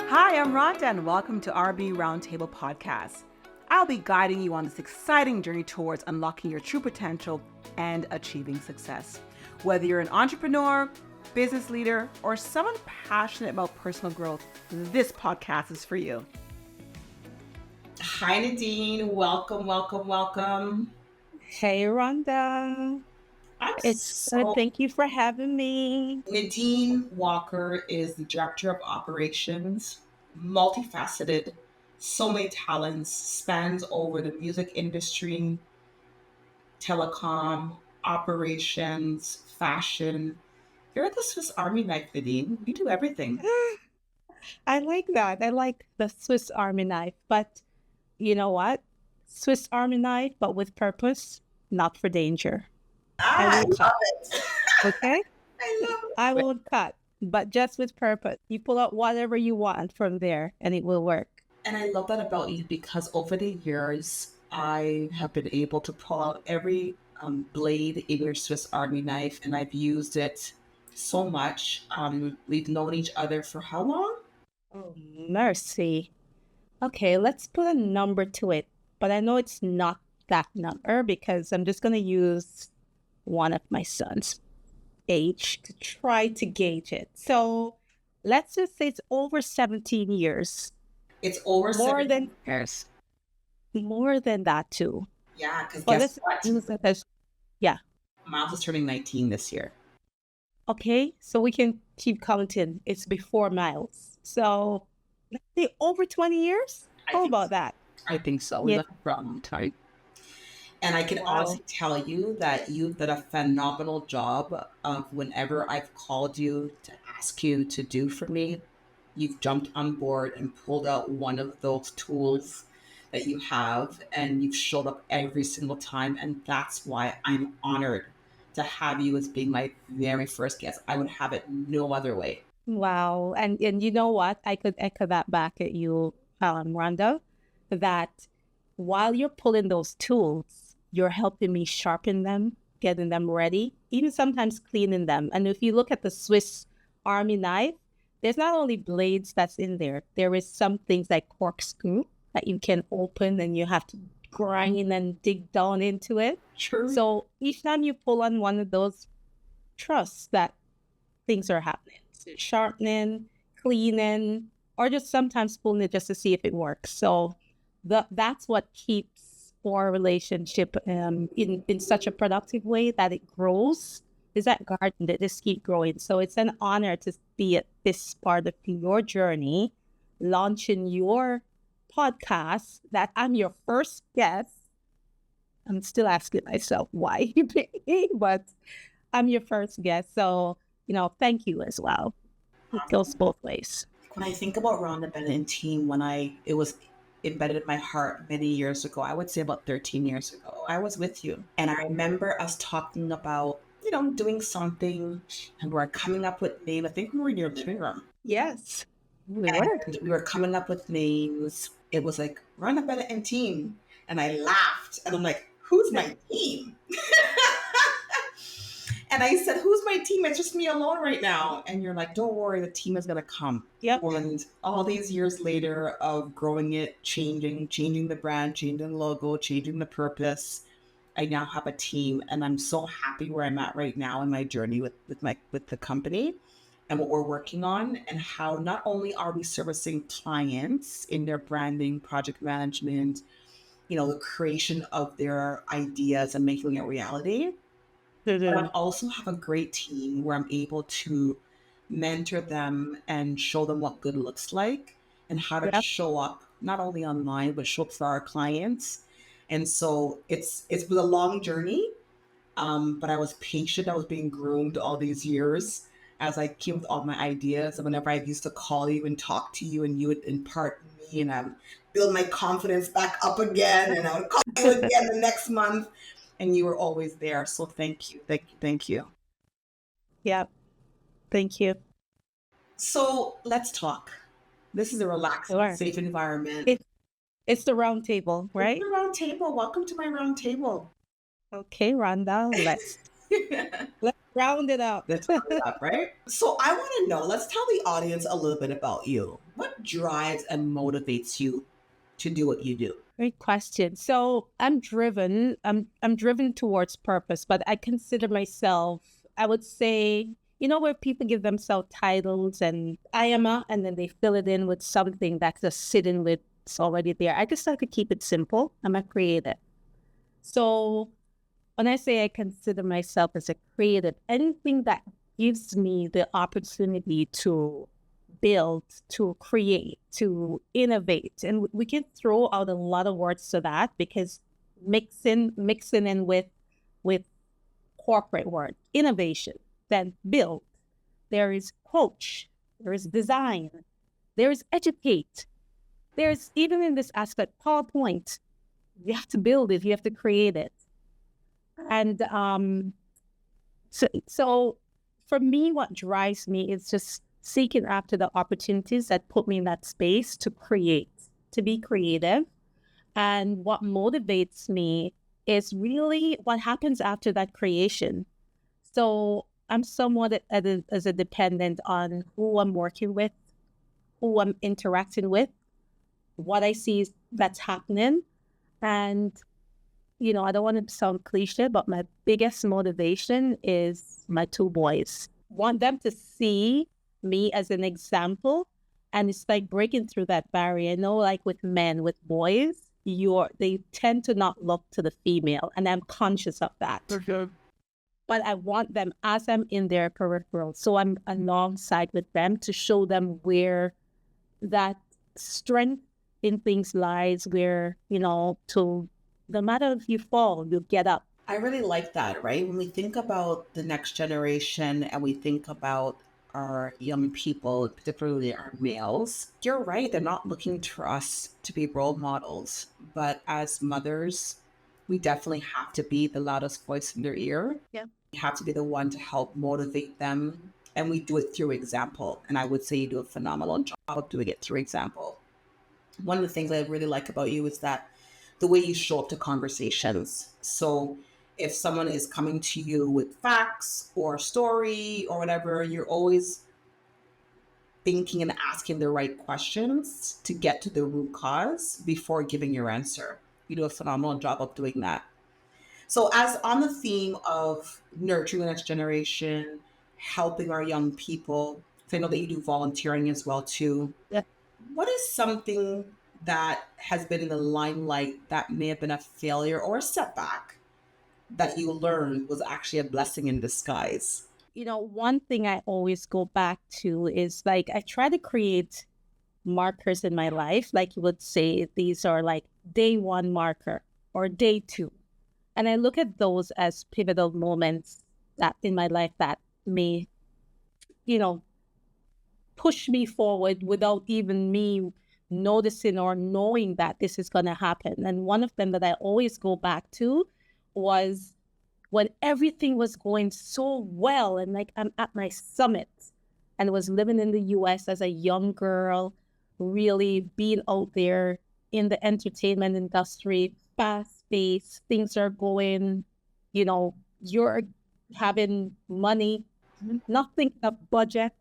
Hi, I'm Rhonda and welcome to RB Roundtable podcast. I'll be guiding you on this exciting journey towards unlocking your true potential and achieving success. Whether you're an entrepreneur, business leader, or someone passionate about personal growth, this podcast is for you. Hi, Nadine. Welcome. Hey, Rhonda. It's good. Thank you for having me. Nadine Walker is the Director of Operations, multifaceted, so many talents, spans over the music industry, telecom, operations, fashion. You're the Swiss Army knife, Nadine. You do everything. I like that. I like the Swiss Army knife, but you know what? Swiss Army knife, but with purpose, not for danger. I love it. Okay? I love it. I won't cut, but just with purpose. You pull out whatever you want from there and it will work. And I love that about you because over the years, I have been able to pull out every blade in your Swiss Army knife, and I've used it so much. We've known each other for how long? Oh, mercy. Okay, let's put a number to it, but I know it's not that number because I'm just going to use one of my son's age to try to gauge it. So let's just say it's over 17 years. It's over more 17 years. More than that too. Yeah, because guess what? Yeah. Miles is turning 19 this year. Okay, so we can keep counting. It's before Miles. So let's say over 20 years? How about that? I think so. We left from time. And I can honestly tell you that you've done a phenomenal job of whenever I've called you to ask you to do for me, you've jumped on board and pulled out one of those tools that you have, and you've showed up every single time. And that's why I'm honored to have you as being my very first guest. I would have it no other way. Wow. And you know what? I could echo that back at you, Rhonda, that while you're pulling those tools, you're helping me sharpen them, getting them ready, even sometimes cleaning them. And if you look at the Swiss Army knife, there's not only blades that's in there. There is some things like corkscrew that you can open and you have to grind and dig down into it. Sure. So each time you pull on one of those, trust that things are happening. So sharpening, cleaning, or just sometimes pulling it just to see if it works. So that's what keeps our relationship in such a productive way that it grows. Is that garden that just keep growing. So it's an honor to be at this part of your journey, launching your podcast that I'm your first guest. I'm still asking myself why you picked me, but I'm your first guest. So, thank you as well. It goes both ways. When I think about Rhonda and team, it was embedded in my heart many years ago, I would say about 13 years ago, I was with you. And I remember us talking about, doing something, and we're coming up with names. I think we were in your living room. Yes. We were coming up with names. It was like, Rhonda and team. And I laughed. And I'm like, who's my team? And I said, who's my team? It's just me alone right now. And you're like, don't worry, the team is going to come. Yep. And all these years later of growing it, changing the brand, changing the logo, changing the purpose, I now have a team. And I'm so happy where I'm at right now in my journey with the company and what we're working on, and how not only are we servicing clients in their branding, project management, the creation of their ideas and making it reality, but I also have a great team where I'm able to mentor them and show them what good looks like and how to show up, not only online, but show up for our clients. And so it's been a long journey, but I was patient. I was being groomed all these years as I came with all my ideas. And whenever I used to call you and talk to you, and you would impart me, and I would build my confidence back up again, and I would call you again the next month. And you were always there. So thank you. Yeah. Thank you. So let's talk. This is a relaxed, safe environment. It's the round table, right? It's the round table. Welcome to my round table. Okay, Rhonda, let's Round it up. That's up, right? So I want to know, let's tell the audience a little bit about you. What drives and motivates you to do what you do? Great question. So I'm driven. I'm driven towards purpose, but I consider myself, I would say, where people give themselves titles and I am a, and then they fill it in with something that's just sitting with, it's already there. I just like to keep it simple. I'm a creative. So when I say I consider myself as a creative, anything that gives me the opportunity to build, to create, to innovate, and we can throw out a lot of words to that because mixing in with corporate word, innovation, then build. There is coach, there is design, there is educate. There's even in this aspect, PowerPoint. You have to build it, you have to create it. And so for me, what drives me is just seeking after the opportunities that put me in that space to create, to be creative. And what motivates me is really what happens after that creation. So I'm somewhat as a dependent on who I'm working with, who I'm interacting with, what I see that's happening. And I don't want to sound cliche, but my biggest motivation is my two boys. Want them to see me as an example. And it's like breaking through that barrier. Like with men, with boys, they tend to not look to the female. And I'm conscious of that. Okay. But I want them as I'm in their peripheral. So I'm alongside with them to show them where that strength in things lies, where, no matter if you fall, you get up. I really like that, right? When we think about the next generation and we think about our young people, particularly our males, you're right. They're not looking to us to be role models. But as mothers, we definitely have to be the loudest voice in their ear. Yeah. We have to be the one to help motivate them. And we do it through example. And I would say you do a phenomenal job of doing it through example. One of the things I really like about you is that the way you show up to conversations. So if someone is coming to you with facts or story or whatever, you're always thinking and asking the right questions to get to the root cause before giving your answer. You do a phenomenal job of doing that. So as on the theme of nurturing the next generation, helping our young people, I know that you do volunteering as well too. Yeah. What is something that has been in the limelight that may have been a failure or a setback that you learned was actually a blessing in disguise? One thing I always go back to is like I try to create markers in my life. Like you would say, these are like day 1 marker or day 2. And I look at those as pivotal moments that in my life that may, push me forward without even me noticing or knowing that this is going to happen. And one of them that I always go back to was when everything was going so well and like I'm at my summit and was living in the US as a young girl, really being out there in the entertainment industry, fast-paced, things are going, you're having money, nothing a budget,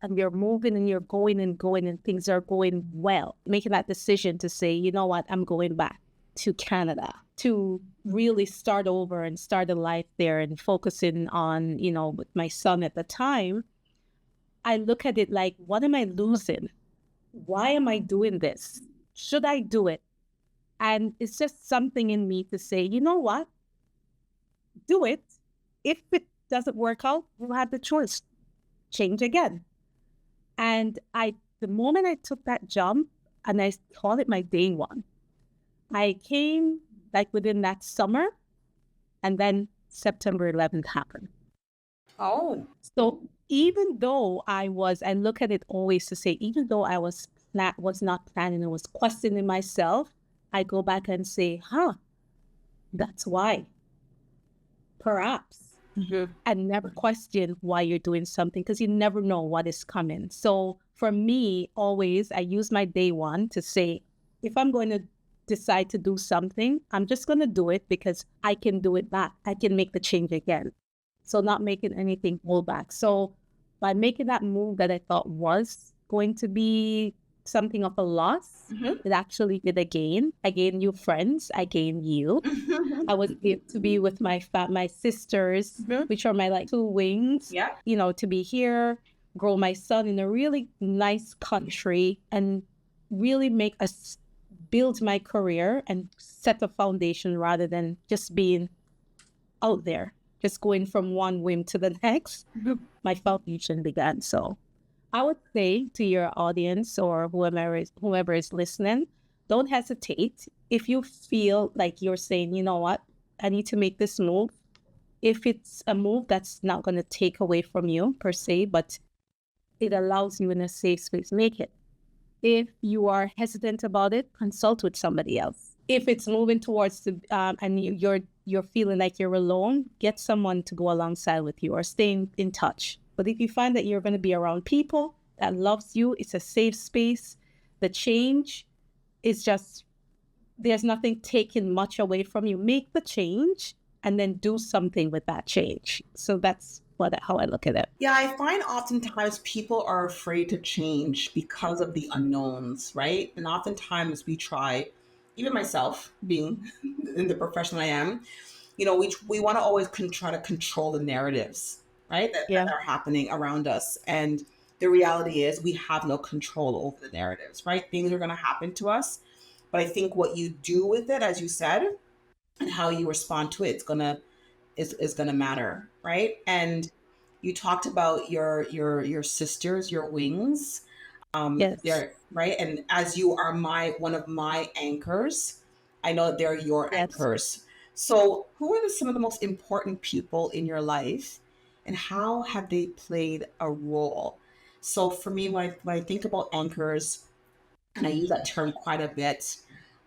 and you're moving and you're going and things are going well. Making that decision to say, you know what, I'm going back to Canada to really start over and start a life there and focusing on, with my son at the time, I look at it like, what am I losing? Why am I doing this? Should I do it? And it's just something in me to say, you know what? Do it. If it doesn't work out, we'll have the choice. Change again. And the moment I took that jump, and I call it my day 1, I came like within that summer, and then September 11th happened. Oh. So even though I look at it always to say, even though I was not planning, I was questioning myself, I go back and say, that's why. Perhaps. Mm-hmm. And never question why you're doing something because you never know what is coming. So for me, always, I use my day 1 to say, if I'm going to decide to do something, I'm just going to do it because I can do it back. I can make the change again. So not making anything hold back. So by making that move that I thought was going to be something of a loss, it actually did a gain. I gained new friends. I gained you. I was able to be with my sisters, which are my like two wings, you know, to be here, grow my son in a really nice country and really make us build my career and set a foundation rather than just being out there, just going from one whim to the next. My foundation began. So I would say to your audience or whoever is listening, don't hesitate. If you feel like you're saying, you know what, I need to make this move. If it's a move that's not going to take away from you per se, but it allows you in a safe space, make it. If you are hesitant about it, consult with somebody else. If it's moving towards the and you're feeling like you're alone, get someone to go alongside with you or stay in touch. But if you find that you're going to be around people that loves you, it's a safe space. The change is just, there's nothing taken much away from you. Make the change and then do something with that change. So that's how I look at it. Yeah, I find oftentimes people are afraid to change because of the unknowns, right? And oftentimes we try, even myself being in the profession I am, you know, we want to always try to control the narratives, right? That are happening around us. And the reality is we have no control over the narratives, right? Things are going to happen to us. But I think what you do with it, as you said, and how you respond to it, is gonna matter, right? And you talked about your sisters, your wings. Yes. They're right. And as you are one of my anchors, I know they're your anchors. So who are some of the most important people in your life and how have they played a role? So for me, when I think about anchors, and I use that term quite a bit,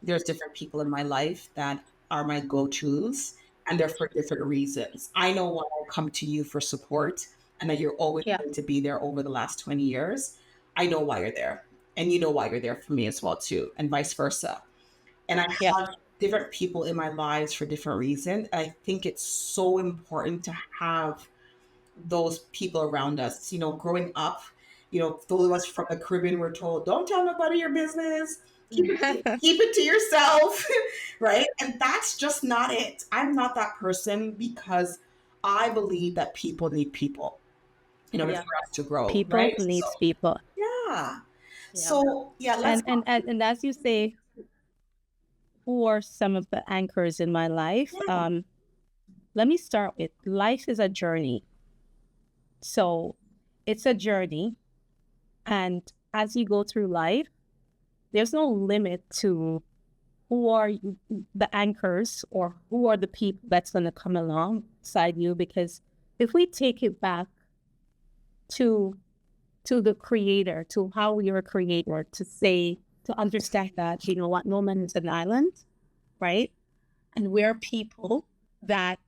there's different people in my life that are my go-tos, and they're for different reasons. I know when I come to you for support and that you're always going to be there over the last 20 years. I know why you're there. And you know why you're there for me as well, too, and vice versa. And I have different people in my lives for different reasons. And I think it's so important to have those people around us. You know, growing up, you know, those of us from the Caribbean were told, don't tell nobody your business. Keep it to yourself, right? And that's just not it. I'm not that person because I believe that people need people in order for us to grow. People right? needs people. Yeah. So let's and as you say, who are some of the anchors in my life? Let me start with life is a journey. So it's a journey. And as you go through life, there's no limit to who are the anchors or who are the people that's going to come alongside you. Because if we take it back to the creator, to how we were created, to understand that, you know what, no man is an island, right? And we're people that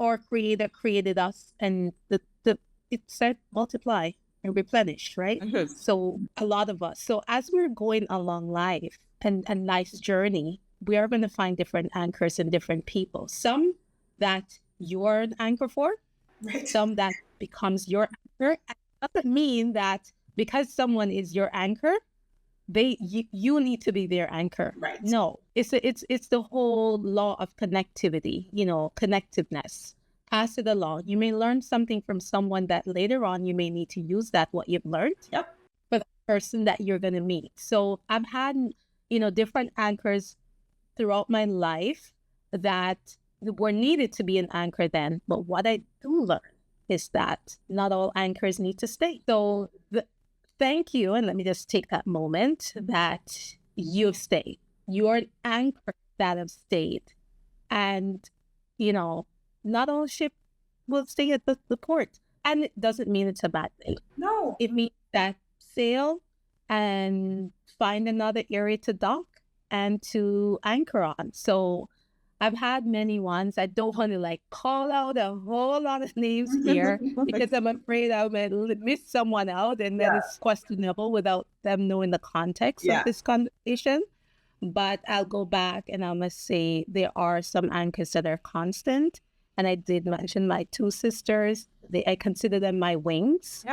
our creator created us, and it said multiply and replenish, right? Mm-hmm. So a lot of us. So as we're going along life and life's journey, we are going to find different anchors in different people. Some that you're an anchor for, right. Some that becomes your anchor. It doesn't mean that because someone is your anchor, you need to be their anchor. Right. No, it's the whole law of connectivity, you know, connectiveness. Pass it along. You may learn something from someone that later on you may need to use what you've learned. Yep. For the person that you're going to meet. So I've had, you know, different anchors throughout my life that were needed to be an anchor then. But what I do learn is that not all anchors need to stay. So thank you. And let me just take that moment that you've stayed. You're an anchor that have stayed. And, you know, not all ship will stay at the port. And it doesn't mean it's a bad thing. No. It means that sail and find another area to dock and to anchor on. So I've had many ones. I don't want to call out a whole lot of names here because I'm afraid I might miss someone out and then it's questionable without them knowing the context of this conversation. But I'll go back and I must say there are some anchors that are constant And I did mention my two sisters. I consider them my wings,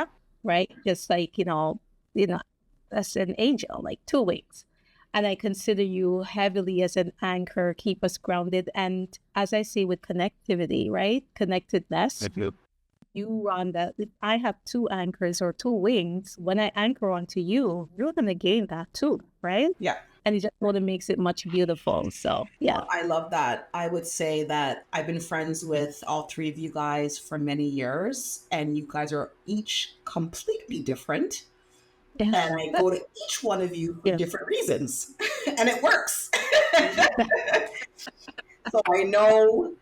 right? Just like, as an angel, like two wings. And I consider you heavily as an anchor, keep us grounded. And as I say with connectivity, right? Connectedness. You, Rhonda, if I have two anchors or two wings, when I anchor onto you, you're going to gain that too, right? Yeah. And it just sort of makes it much beautiful. So, yeah. I love that. I would say that I've been friends with all three of you guys for many years, and you guys are each completely different. And I go to each one of you for different reasons, and it works. So I know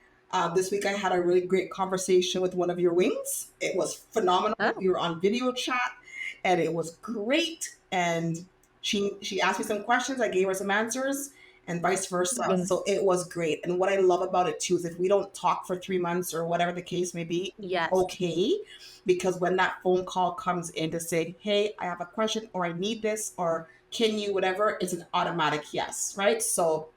this week I had a really great conversation with one of your wings. It was phenomenal. We were on video chat, and it was great. And she asked me some questions. I gave her some answers, and vice versa. So it was great. And what I love about it too is if we don't talk for 3 months or whatever the case may be, okay. Because when that phone call comes in to say, hey, I have a question, or I need this, or can you, whatever, it's an automatic yes, right? So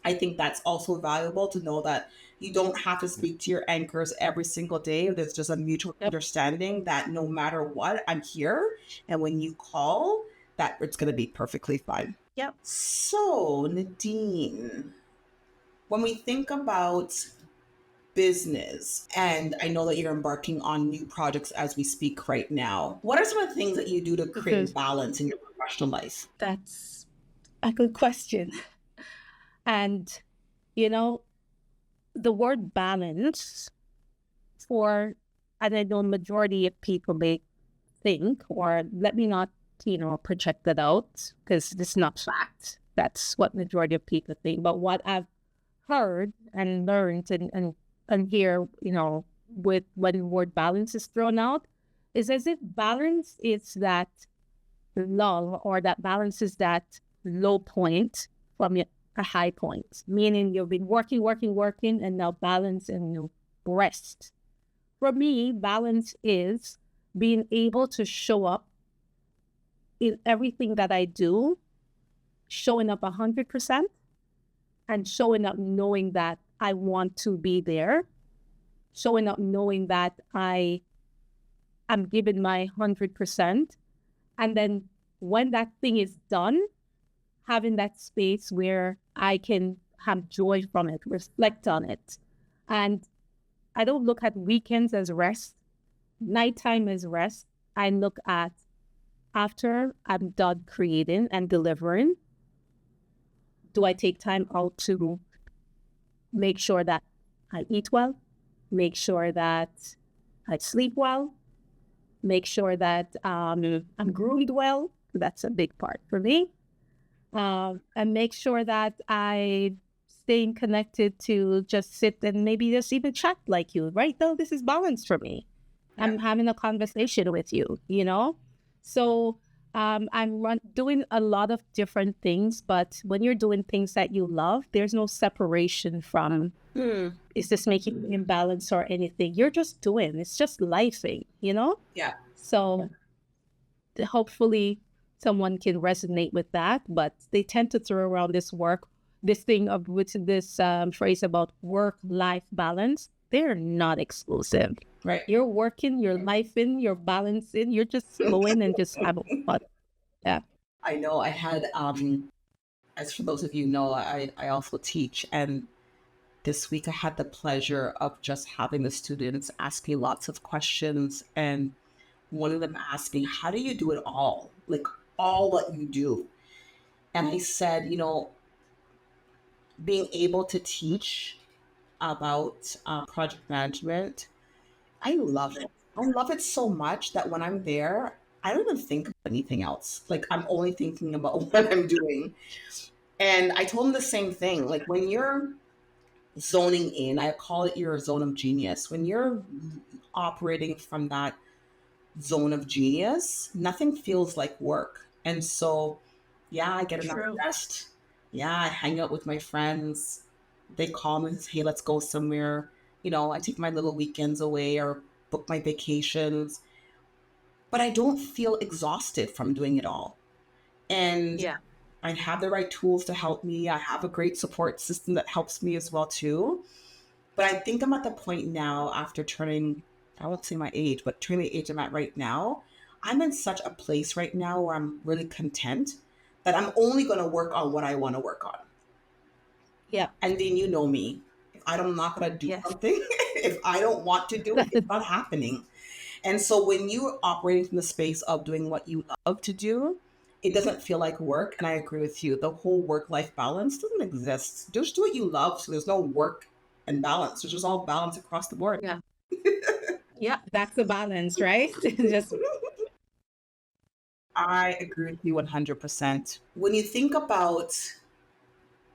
I think that's also valuable to know that you don't have to speak to your anchors every single day. There's just a mutual understanding that no matter what, I'm here. And when you call, that it's going to be perfectly fine. So, Nadine, when we think about business, and I know that you're embarking on new projects as we speak right now, what are some of the things that you do to create balance in your professional life? That's a good question. And, the word balance and I know majority of people may think, or let me not, project that out, because it's not fact. That's what majority of people think. But what I've heard and learned and hear, with when the word balance is thrown out, is as if balance is that lull, or that balance is that low point from a high point, meaning you've been working, and now balance and rest. For me, balance is being able to show up in everything that I do, showing up 100%, and showing up knowing that I want to be there, showing up knowing that I'm giving my 100%. And then when that thing is done, having that space where I can have joy from it, reflect on it. And I don't look at weekends as rest, nighttime as rest. I look at after I'm done creating and delivering, do I take time out to make sure that I eat well, make sure that I sleep well, make sure that I'm groomed well. That's a big part for me. And make sure that I staying connected to just sit and maybe just even chat like you. Right now, this is balance for me. I'm having a conversation with you, So I'm doing a lot of different things, but when you're doing things that you love, there's no separation from, is this making you imbalance or anything? You're just doing, it's just lifing, Yeah. So hopefully someone can resonate with that, but they tend to throw around this phrase about work-life balance. They're not exclusive. Right. You're working, you're lifing, you're balancing, you're just going and just having fun. Yeah. I know I had, as for those of you know, I also teach, and this week I had the pleasure of just having the students ask me lots of questions, and one of them asked me, how do you do it all? Like all what you do? And I said, being able to teach about project management, I love it. I love it so much that when I'm there, I don't even think of anything else. Like I'm only thinking about what I'm doing. And I told them the same thing. Like when you're zoning in, I call it your zone of genius. When you're operating from that zone of genius, nothing feels like work. And so, I get enough rest. I hang out with my friends. They call me and say, hey, let's go somewhere. I take my little weekends away or book my vacations. But I don't feel exhausted from doing it all. And I have the right tools to help me. I have a great support system that helps me as well, too. But I think I'm at the point now after turning, I won't say my age, but turning the age I'm at right now, I'm in such a place right now where I'm really content that I'm only going to work on what I want to work on. Yeah. And then you know me. If I'm not going to do Yes. something, if I don't want to do it, it's not happening. And so when you're operating from the space of doing what you love to do, it doesn't feel like work. And I agree with you. The whole work-life balance doesn't exist. Just do what you love. So there's no work and balance. There's just all balance across the board. Yeah. Yeah, that's the balance, right? Just I agree with you 100%. When you think about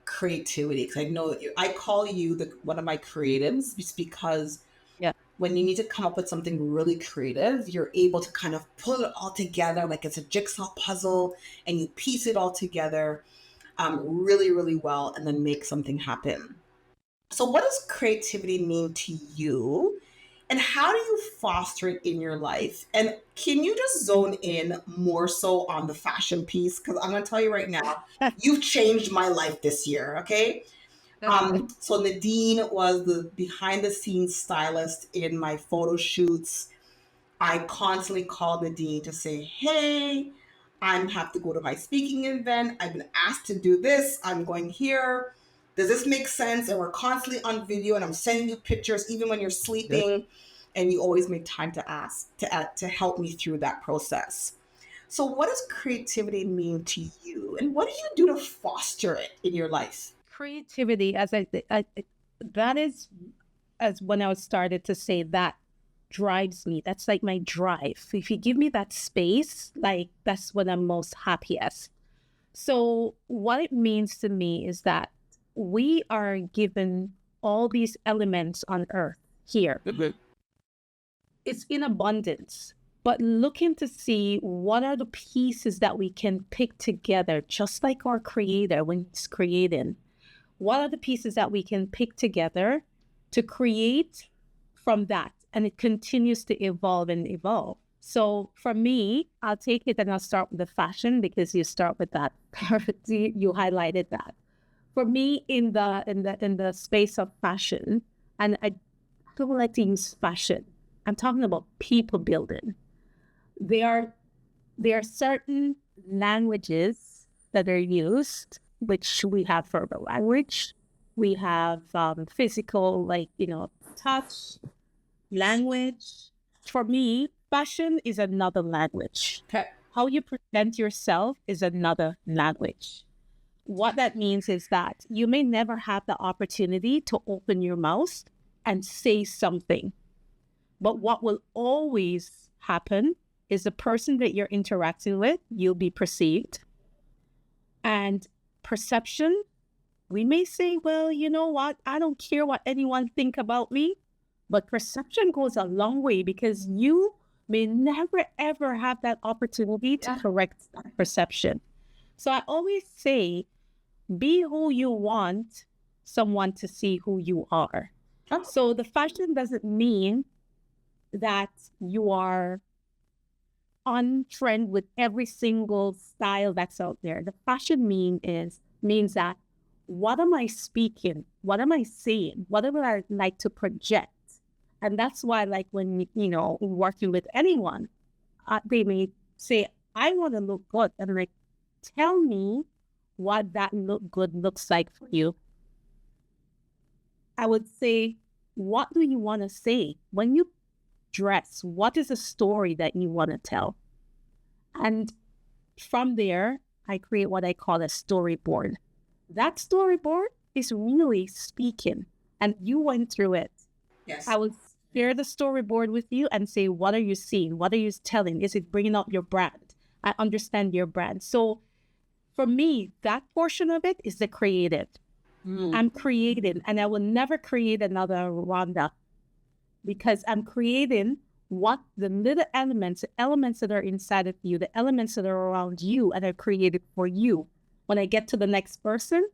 creativity, because I know that I call you one of my creatives just because yeah. when you need to come up with something really creative, you're able to kind of pull it all together like it's a jigsaw puzzle and you piece it all together really, really well and then make something happen. So what does creativity mean to you? And how do you foster it in your life? And can you just zone in more so on the fashion piece? Because I'm going to tell you right now, you've changed my life this year, okay? So Nadine was the behind the scenes stylist in my photo shoots. I constantly called Nadine to say, hey, I have to go to my speaking event. I've been asked to do this. I'm going here. Does this make sense? And we're constantly on video and I'm sending you pictures even when you're sleeping. And you always make time to ask, to help me through that process. So what does creativity mean to you? And what do you do to foster it in your life? Creativity, as that is, as when I started to say that drives me. That's like my drive. If you give me that space, like that's when I'm most happiest. So what it means to me is that we are given all these elements on earth here. It's in abundance, but looking to see what are the pieces that we can pick together, just like our creator when he's creating. What are the pieces that we can pick together to create from that? And it continues to evolve and evolve. So for me, I'll take it and I'll start with the fashion because you start with that. You highlighted that. For me, in the space of fashion, and I don't like to use fashion. I'm talking about people building. There are certain languages that are used, which we have verbal language. We have physical, like, touch, language. For me, fashion is another language. Okay. How you present yourself is another language. What that means is that you may never have the opportunity to open your mouth and say something. But what will always happen is the person that you're interacting with, you'll be perceived. And perception, we may say, well, you know what? I don't care what anyone think about me. But perception goes a long way because you may never, ever have that opportunity to correct that perception. So I always say, be who you want someone to see who you are. So the fashion doesn't mean that you are on trend with every single style that's out there. The fashion means that what am I speaking? What am I saying? What do I like to project? And that's why, like, when, working with anyone, they may say, I want to look good. And I'm like, tell me what that look good looks like for you. I would say, what do you want to say? When you dress, what is the story that you want to tell? And from there, I create what I call a storyboard. That storyboard is really speaking, and you went through it. Yes. I will share the storyboard with you and say, what are you seeing? What are you telling? Is it bringing up your brand? I understand your brand. So for me, that portion of it is the creative. I'm creating, and I will never create another Rhonda because I'm creating what the little elements that are inside of you, the elements that are around you and are created for you. When I get to the next person,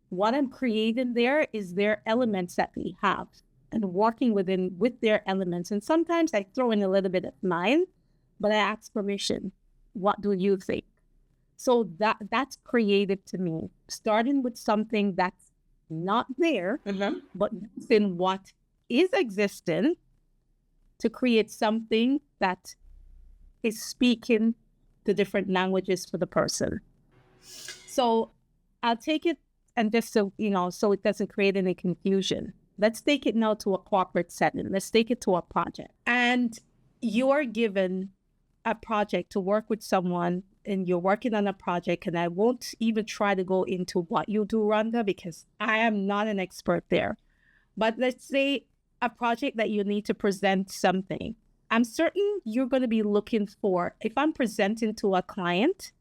what I'm creating there is their elements that we have and working with their elements. And sometimes I throw in a little bit of mine, but I ask permission. What do you think? So that's creative to me, starting with something that's not there, but using what is existent to create something that is speaking the different languages for the person. So I'll take it, and just so so it doesn't create any confusion, let's take it now to a corporate setting. Let's take it to a project. And you're given a project to work with someone, and you're working on a project, and I won't even try to go into what you do, Rhonda, because I am not an expert there. But let's say a project that you need to present something. I'm certain you're going to be looking for, if I'm presenting to a client,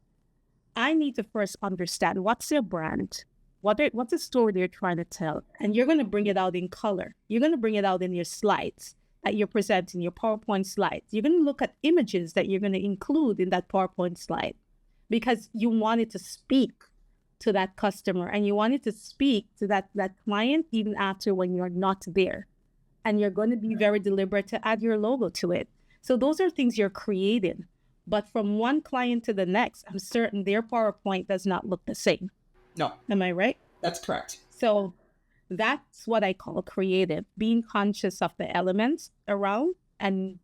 I need to first understand what's their brand, what's the story they're trying to tell. And you're going to bring it out in color. You're going to bring it out in your slides that you're presenting, your PowerPoint slides. You're going to look at images that you're going to include in that PowerPoint slide, because you want it to speak to that customer, and you want it to speak to that client even after when you're not there. And you're going to be very deliberate to add your logo to it. So those are things you're creating. But from one client to the next, I'm certain their PowerPoint does not look the same. No. Am I right? That's correct. So that's what I call creative, being conscious of the elements around and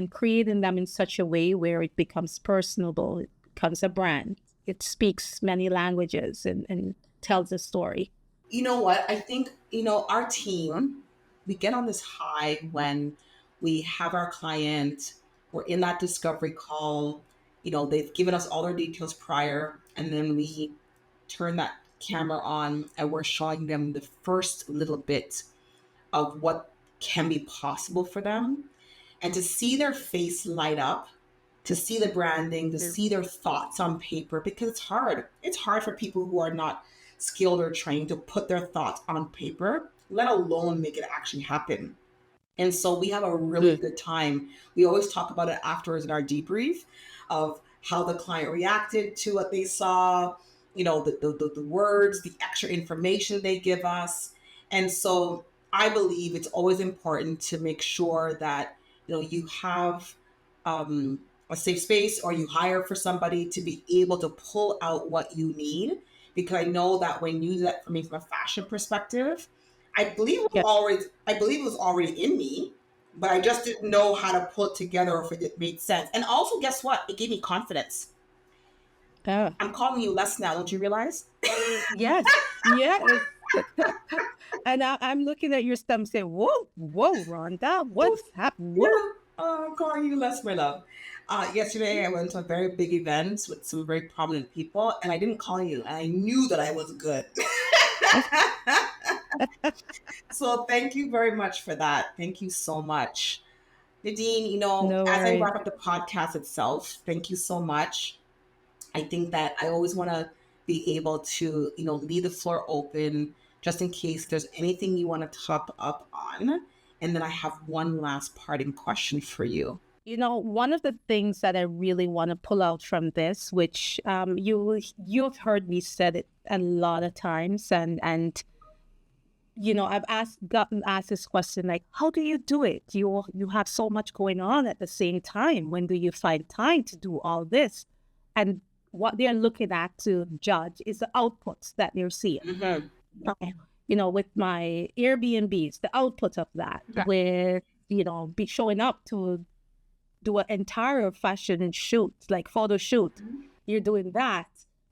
creating them in such a way where it becomes personable, it becomes a brand. It speaks many languages and tells a story. You know what? I think, our team, we get on this high when we have our client, we're in that discovery call, they've given us all their details prior, and then we turn that camera on and we're showing them the first little bit of what can be possible for them. And to see their face light up, to see the branding, to see their thoughts on paper, because it's hard. It's hard for people who are not skilled or trained to put their thoughts on paper, let alone make it actually happen. And so we have a really good time. We always talk about it afterwards in our debrief of how the client reacted to what they saw, the words, the extra information they give us. And so I believe it's always important to make sure that, you have a safe space, or you hire for somebody to be able to pull out what you need. Because I know that when you do that for me from a fashion perspective, I believe it was already in me, but I just didn't know how to pull it together or if it made sense. And also, guess what? It gave me confidence. I'm calling you less now. Don't you realize? Yes. And I'm looking at your stuff and saying, whoa, Rhonda, what's happening? I'm calling you less, my love. Yesterday, I went to a very big event with some very prominent people, and I didn't call you, and I knew that I was good. So thank you very much for that. Thank you so much. Nadine, as I wrap up the podcast itself, thank you so much. I think that I always want to be able to, leave the floor open just in case there's anything you want to top up on. And then I have one last parting question for you. One of the things that I really want to pull out from this, which you've heard me said it a lot of times, and I've gotten asked this question, like, how do you do it? You have so much going on at the same time. When do you find time to do all this? And what they're looking at to judge is the outputs that they're seeing. With my Airbnbs, the output of that, with, be showing up to do an entire fashion shoot, like photo shoot. You're doing that.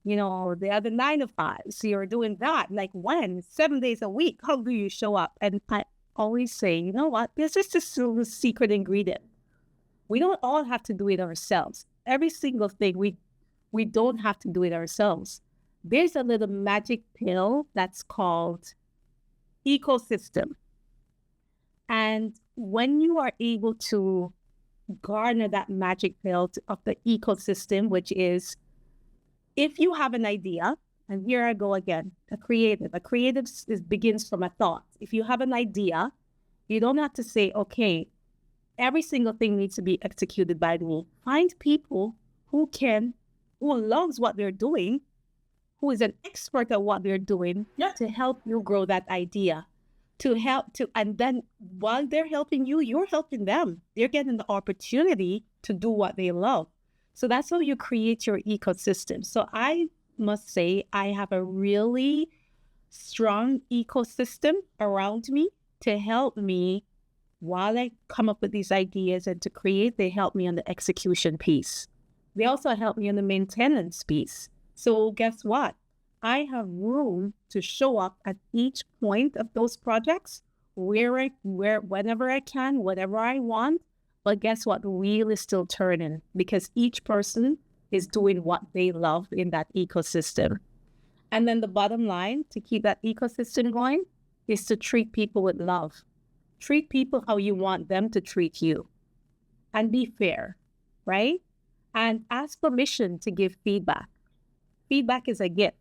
The other 9 to 5s, you're doing that. Like when? 7 days a week. How do you show up? And I always say, you know what? There's just this little secret ingredient. We don't all have to do it ourselves. Every single thing, we don't have to do it ourselves. There's a little magic pill that's called ecosystem. And when you are able to garner that magic pill of the ecosystem, which is, if you have an idea, and here I go again, a creative begins from a thought. If you have an idea, you don't have to say, okay, every single thing needs to be executed by me. Find people who loves what they're doing, who is an expert at what they're doing, to help you grow that idea, and then while they're helping you, you're helping them. They're getting the opportunity to do what they love. So that's how you create your ecosystem. So I must say, I have a really strong ecosystem around me to help me while I come up with these ideas and to create. They help me on the execution piece. They also help me on the maintenance piece. So guess what? I have room to show up at each point of those projects whenever I can, whatever I want. But guess what? The wheel is still turning because each person is doing what they love in that ecosystem. And then the bottom line to keep that ecosystem going is to treat people with love. Treat people how you want them to treat you and be fair, right? And ask permission to give feedback. Feedback is a gift.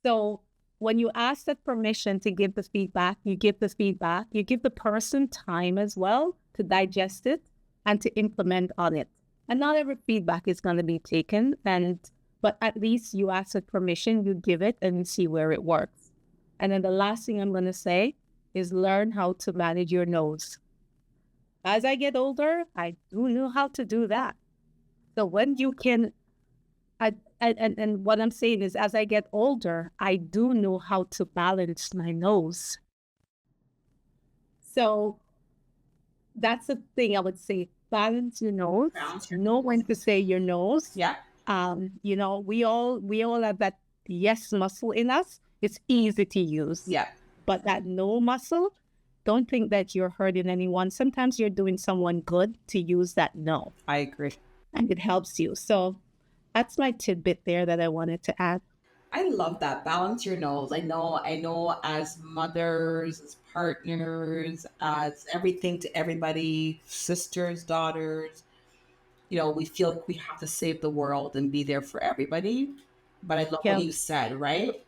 So when you ask that permission to give the feedback, you give the person time as well to digest it and to implement on it. And not every feedback is going to be taken, but at least you ask for permission, you give it, and you see where it works. And then the last thing I'm going to say is learn how to manage your no's. As I get older, I do know how to do that. So when you can, and what I'm saying is, as I get older, I do know how to balance my no's. So that's the thing I would say. Balance your no's. Know when to say your no's. Yeah. We all have that yes muscle in us. It's easy to use. Yeah. But that no muscle, don't think that you're hurting anyone. Sometimes you're doing someone good to use that no. I agree. And it helps you. So that's my tidbit there that I wanted to add. I love that. Balance your no's. I know as mothers, as partners, as everything to everybody, sisters, daughters, we feel like we have to save the world and be there for everybody. But I love what you said, right?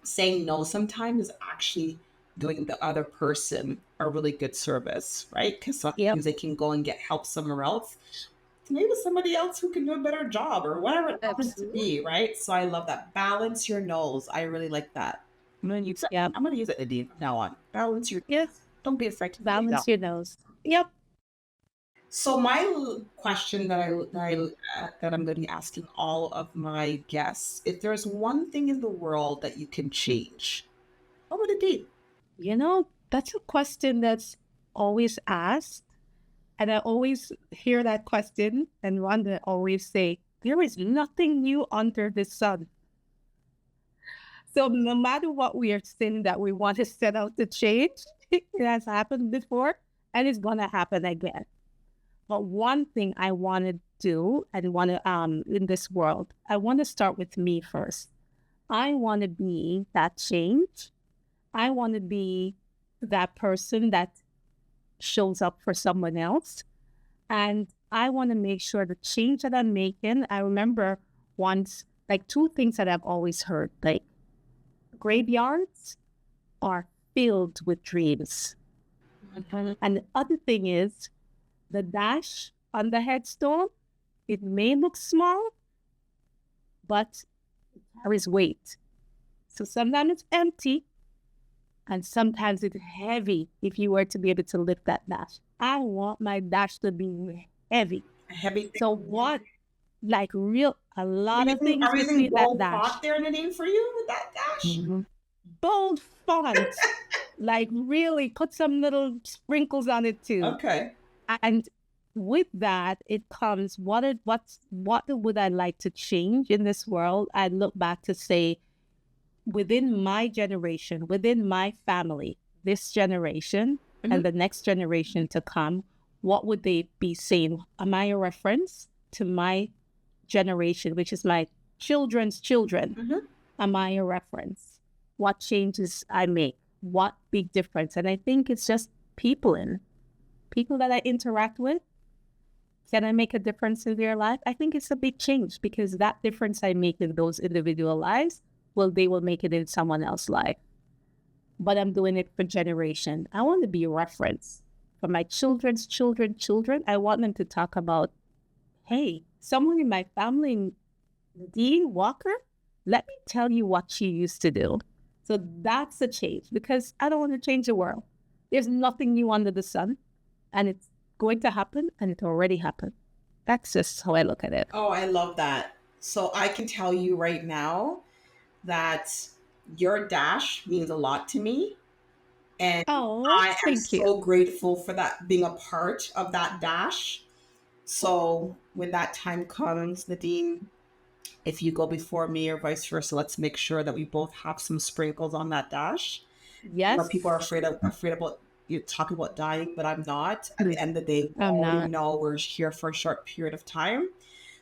Saying no sometimes is actually doing the other person a really good service, right? Because sometimes they can go and get help somewhere else. Maybe somebody else who can do a better job or whatever it happens to be, right? So I love that. Balance your no's. I really like that. I'm going to use it, Nadine, from now on. Balance your... Yes. Don't be afraid to balance your no's. Yep. So my question that I'm going to be asking all of my guests, if there's one thing in the world that you can change, what would it be? That's a question that's always asked. And I always hear that question, and Rhonda always say, there is nothing new under the sun. So no matter what we are saying that we want to set out to change, it has happened before, and it's going to happen again. But one thing I want to do and want to, in this world, I want to start with me first. I want to be that change. I want to be that person that shows up for someone else. And I want to make sure the change that I'm making, I remember once, two things that I've always heard, graveyards are filled with dreams. Mm-hmm. And the other thing is, the dash on the headstone, it may look small, but it carries weight. So sometimes it's empty, and sometimes it's heavy if you were to be able to lift that dash. I want my dash to be heavy. Heavy. So what, a lot of things are between that dash. Font there, Nadine, for you with that dash? Mm-hmm. Bold font. Really put some little sprinkles on it too. Okay. And with that, it comes, what would I like to change in this world? I look back to say, within my generation, within my family, this generation, mm-hmm. and the next generation to come, what would they be saying? Am I a reference to my generation, which is my children's children? Mm-hmm. Am I a reference? What changes I make? What big difference? And I think it's just people that I interact with. Can I make a difference in their life? I think it's a big change, because that difference I make in those individual lives, they will make it in someone else's life. But I'm doing it for generation. I want to be a reference for my children's children. I want them to talk about, hey, someone in my family, Nadine Walker, let me tell you what she used to do. So that's a change, because I don't want to change the world. There's nothing new under the sun, and it's going to happen, and it already happened. That's just how I look at it. Oh, I love that. So I can tell you right now that your dash means a lot to me. And Oh, I am thank you. so grateful for that, being a part of that dash. So when that time comes, Nadine, if you go before me or vice versa, let's make sure that we both have some sprinkles on that dash. Yes. People are afraid about you talking about dying, but I'm not. At the end of the day, we I'm already not. know we're here for a short period of time.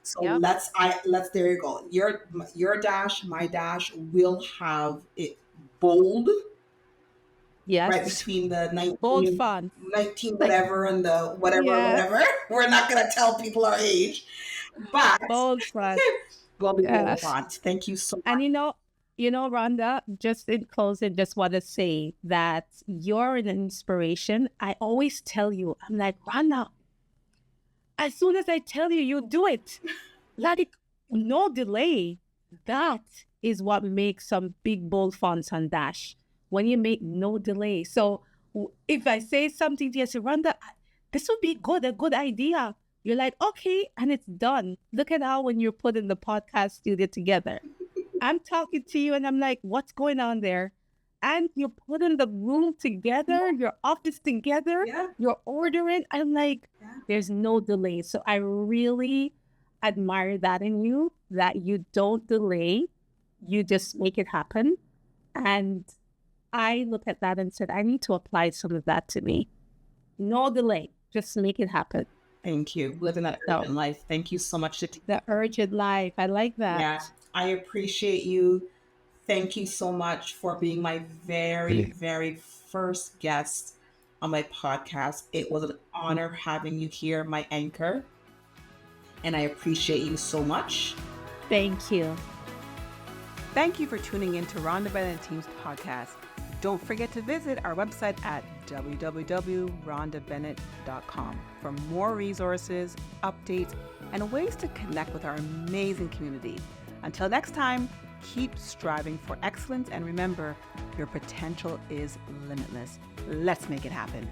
So Yep. let's there you go. Your dash, my dash will have it bold right Yes. between the Bold 19, fun. 19 whatever and the whatever, Yeah. whatever. We're not gonna tell people our age, but Bold fun. we'll be bold Yes. font. Thank you so much. And Rhonda, just in closing, just want to say that you're an inspiration. I always tell you, I'm like, Rhonda, as soon as I tell you, you do it. Like, no delay. That is what makes some big, bold fonts on Dash. When you make no delay. So if I say something to you, I say, Rhonda, this would be a good idea. You're like, okay, and it's done. Look at how when you're putting the podcast studio together. I'm talking to you and I'm like, what's going on there? And you're putting the room together, your office together, you're ordering. I'm like, there's no delay. So I really admire that in you, that you don't delay, you just make it happen. And I look at that and said, I need to apply some of that to me. No delay, just make it happen. Thank you. Living that urgent life. Thank you so much. The urgent life. I like that. Yeah, I appreciate you. Thank you so much for being my very, very first guest on my podcast. It was an honor having you here, my anchor. And I appreciate you so much. Thank you. Thank you for tuning in to Rhonda and Team's podcast. Don't forget to visit our website at www.rhondabennett.com for more resources, updates, and ways to connect with our amazing community. Until next time, keep striving for excellence and remember, your potential is limitless. Let's make it happen.